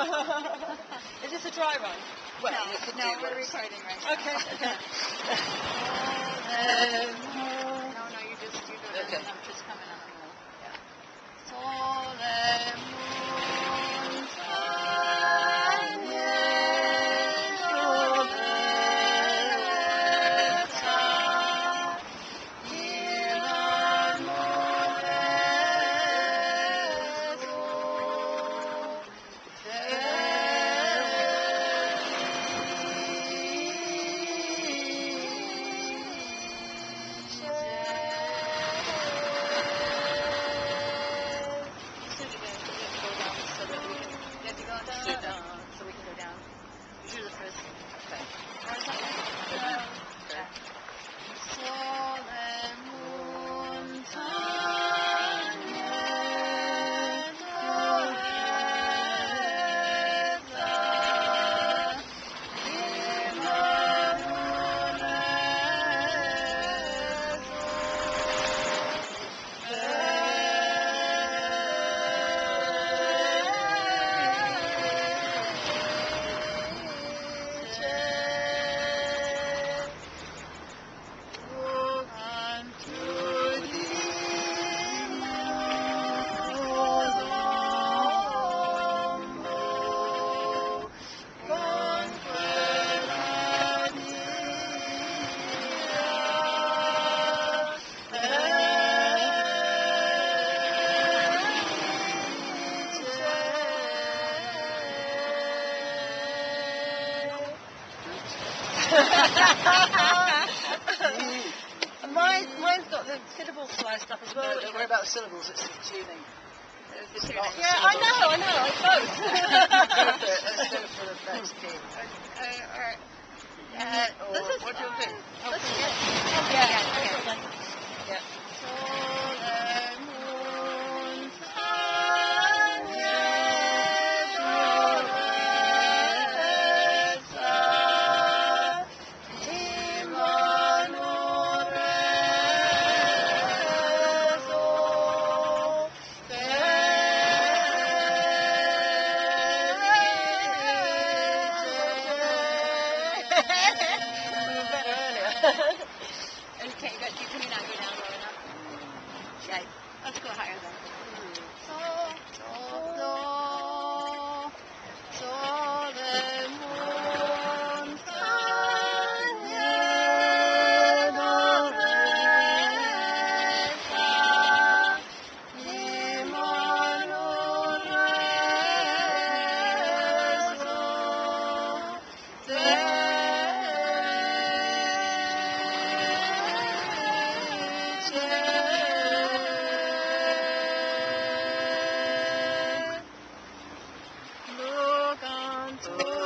Is this a dry run? Well, no, we're recording right now. Okay. No, you do it, Okay. and I'm just coming on the move. Yeah. So we can go down. Do the first. Okay. Mine's got the syllables sliced up as well. No, don't worry about the syllables, it's the tuning. Yeah, I know, it's both. Let's go for the next key. Alright. What do you think? Yeah. Okay, good. You can not go down low enough. Yeah. Let's go higher then. Look unto